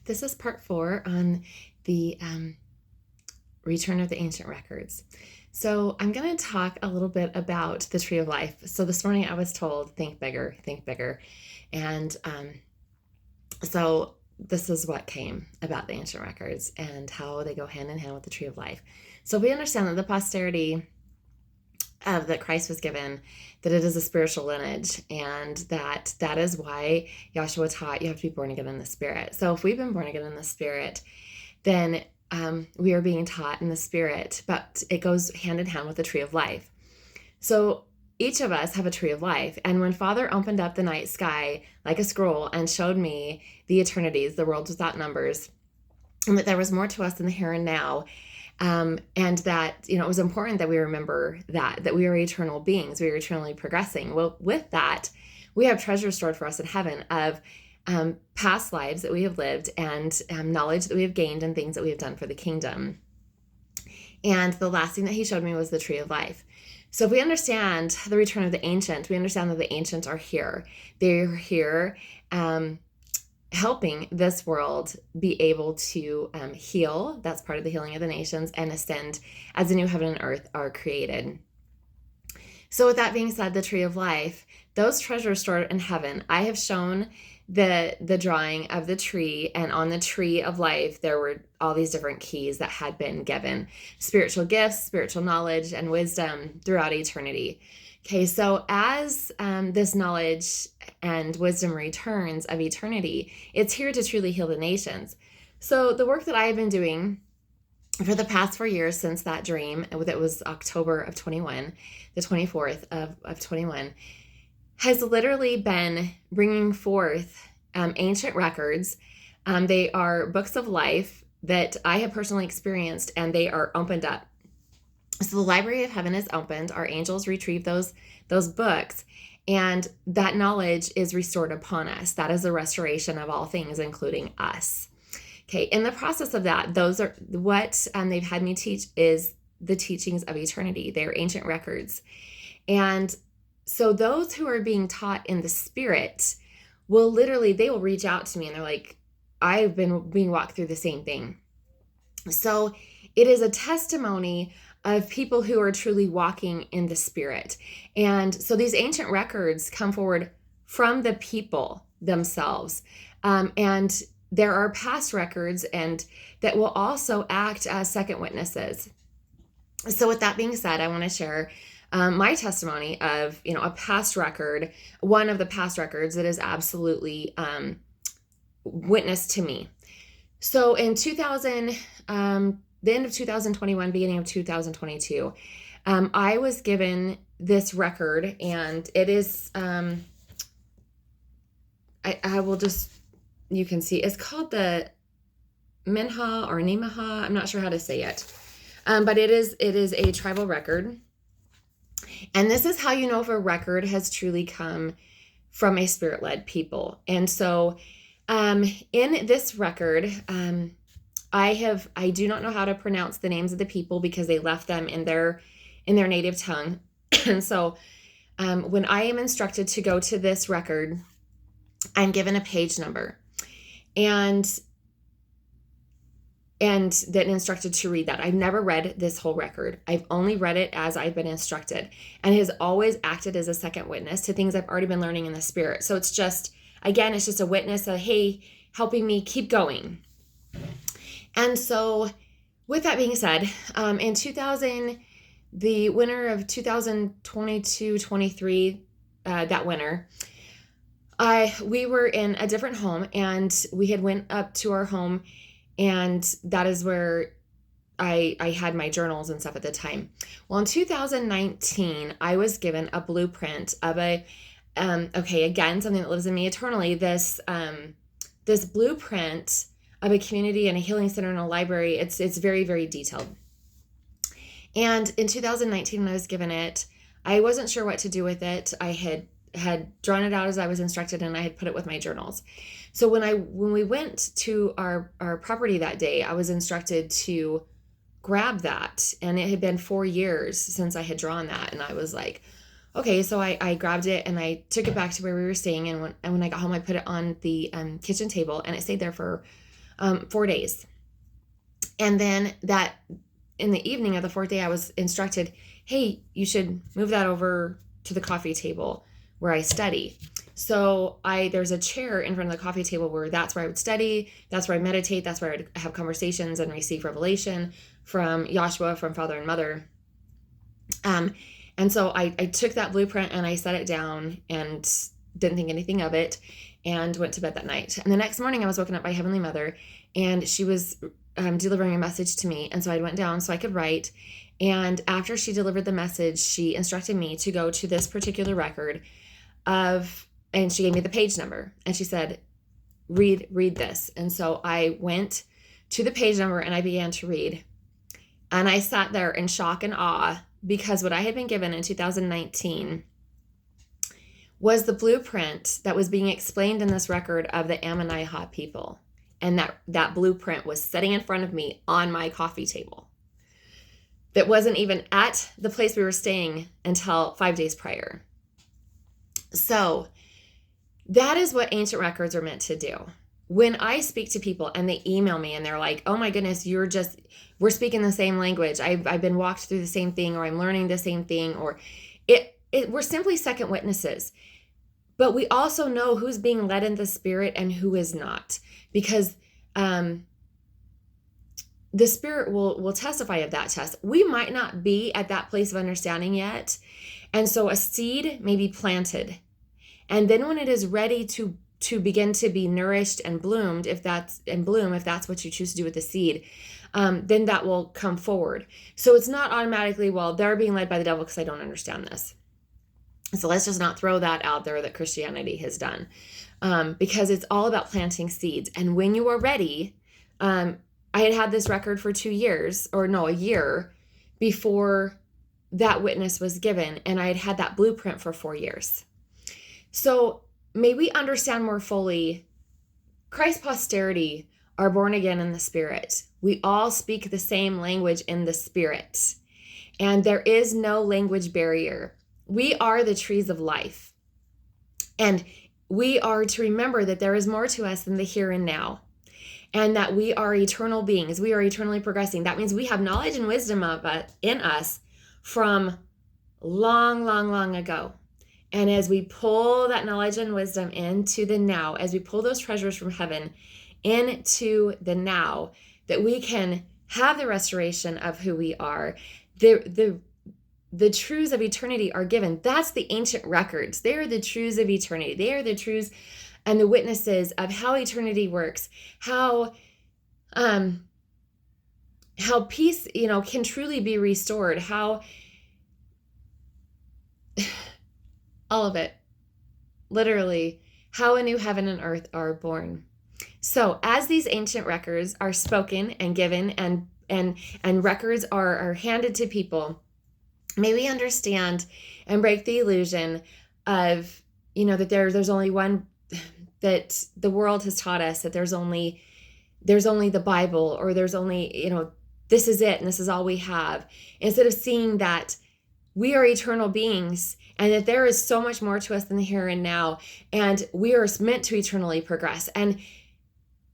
This is part 4 on the return of the ancient records. So I'm going to talk a little bit about the tree of life. So this morning I was told, think bigger, think bigger. And so this is what came about the ancient records and how they go hand in hand with the tree of life. So we understand that the posterity that Christ was given, that it is a spiritual lineage, and that is why Joshua taught you have to be born again in the Spirit. So if we've been born again in the Spirit, then we are being taught in the Spirit, but it goes hand in hand with the tree of life. So each of us have a tree of life. And when Father opened up the night sky like a scroll and showed me the eternities, the worlds without numbers, and that there was more to us than the here and now, and that, it was important that we remember that we are eternal beings, we are eternally progressing. Well, with that, we have treasure stored for us in heaven of past lives that we have lived and knowledge that we have gained and things that we have done for the kingdom. And the last thing that he showed me was the tree of life. So if we understand the return of the ancient, we understand that the ancients are here. They're here helping this world be able to heal. That's part of the healing of the nations, and ascend as the new heaven and earth are created. So with that being said, the tree of life, those treasures stored in heaven, I have shown the drawing of the tree, and on the tree of life there were all these different keys that had been given: spiritual gifts, spiritual knowledge, and wisdom throughout eternity. Okay, so as this knowledge and wisdom returns of eternity, it's here to truly heal the nations. So the work that I have been doing for the past 4 years since that dream, that was October of 21, the 24th of 21, has literally been bringing forth ancient records. They are books of life that I have personally experienced, and they are opened up. So the library of heaven is opened. Our angels retrieve those books, and that knowledge is restored upon us. That is a restoration of all things, including us. Okay, in the process of that, those are what they've had me teach is the teachings of eternity. They're ancient records. And so those who are being taught in the Spirit will they will reach out to me, and they're like, I've been being walked through the same thing. So it is a testimony of people who are truly walking in the Spirit. And so these ancient records come forward from the people themselves. And there are past records and that will also act as second witnesses. So with that being said, I want to share my testimony of, a past record, one of the past records that is absolutely witnessed to me. So in the end of 2021, beginning of 2022, I was given this record, and it is, I will just, you can see, it's called the Minha or Nimaha. I'm not sure how to say it. But it is a tribal record. And this is how you know if a record has truly come from a spirit-led people. And so in this record, I do not know how to pronounce the names of the people because they left them in their native tongue. And so when I am instructed to go to this record, I'm given a page number and then instructed to read that. I've never read this whole record. I've only read it as I've been instructed, and it has always acted as a second witness to things I've already been learning in the Spirit. So it's just a witness of, hey, helping me keep going. And so with that being said, in the winter of 2022-23, that winter, we were in a different home, and we had went up to our home, and that is where I had my journals and stuff at the time. Well, in 2019, I was given a blueprint of again, something that lives in me eternally, this blueprint of a community and a healing center and a library. It's very, very detailed. And in 2019, when I was given it, I wasn't sure what to do with it. I had drawn it out as I was instructed, and I had put it with my journals. So when we went to our property that day, I was instructed to grab that, and it had been 4 years since I had drawn that, and I was like, okay. So I grabbed it and I took it back to where we were staying, and when I got home, I put it on the kitchen table, and it stayed there for 4 days. And then that in the evening of the fourth day, I was instructed, hey, you should move that over to the coffee table where I study. So there's a chair in front of the coffee table where that's where I would study. That's where I meditate. That's where I'd have conversations and receive revelation from Yahshua, from Father and Mother. And so I took that blueprint and I set it down and didn't think anything of it and went to bed that night. And the next morning I was woken up by Heavenly Mother, and she was delivering a message to me. And so I went down so I could write. And after she delivered the message, she instructed me to go to this particular record and she gave me the page number. And she said, read this. And so I went to the page number and I began to read. And I sat there in shock and awe, because what I had been given in 2019 was the blueprint that was being explained in this record of the Ammonihah people. And that blueprint was sitting in front of me on my coffee table. That wasn't even at the place we were staying until 5 days prior. So that is what ancient records are meant to do. When I speak to people and they email me and they're like, oh my goodness, we're speaking the same language. I've been walked through the same thing, or I'm learning the same thing, or we're simply second witnesses. But we also know who's being led in the Spirit and who is not, because the Spirit will testify of that test. We might not be at that place of understanding yet. And so a seed may be planted. And then when it is ready to begin to be nourished and bloomed, if that's what you choose to do with the seed, then that will come forward. So it's not automatically, well, they're being led by the devil because I don't understand this. So let's just not throw that out there that Christianity has done, because it's all about planting seeds. And when you are ready, I had this record for a year before that witness was given. And I had that blueprint for 4 years. So may we understand more fully, Christ's posterity are born again in the Spirit. We all speak the same language in the Spirit. And there is no language barrier. We are the trees of life. And we are to remember that there is more to us than the here and now. And that we are eternal beings. We are eternally progressing. That means we have knowledge and wisdom in us from long, long, long ago. And as we pull that knowledge and wisdom into the now, as we pull those treasures from heaven into the now, that we can have the restoration of who we are. The truths of eternity are given. That's the ancient records. They are the truths of eternity. They are the truths and the witnesses of how eternity works, how peace, can truly be restored, how all of it, literally, how a new heaven and earth are born. So as these ancient records are spoken and given and records are handed to people, may we understand and break the illusion of, that there's only one, that the world has taught us that there's only the Bible, or there's only, this is it and this is all we have. Instead of seeing that we are eternal beings and that there is so much more to us than the here and now, and we are meant to eternally progress.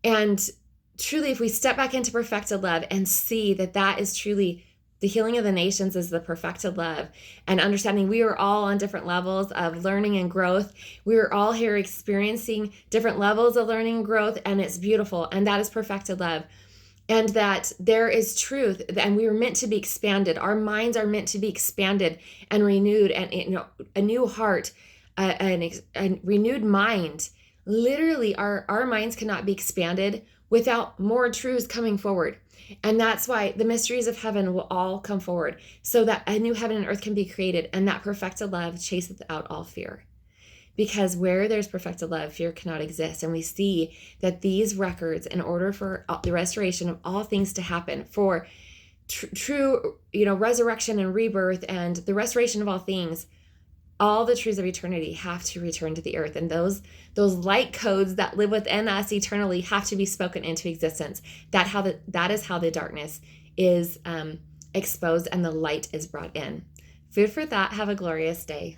And truly, if we step back into perfected love and see that is truly the healing of the nations is the perfected love, and understanding we are all on different levels of learning and growth. We are all here experiencing different levels of learning and growth, and it's beautiful. And that is perfected love. And that there is truth, and we are meant to be expanded. Our minds are meant to be expanded and renewed, and a new heart, a renewed mind. Literally, our minds cannot be expanded without more truths coming forward. And that's why the mysteries of heaven will all come forward, so that a new heaven and earth can be created, and that perfected love chaseth out all fear. Because where there's perfected love, fear cannot exist. And we see that these records, in order for the restoration of all things to happen, for true, resurrection and rebirth and the restoration of all things, all the truths of eternity have to return to the earth. And those light codes that live within us eternally have to be spoken into existence. That is how the darkness is exposed and the light is brought in. Food for thought. Have a glorious day.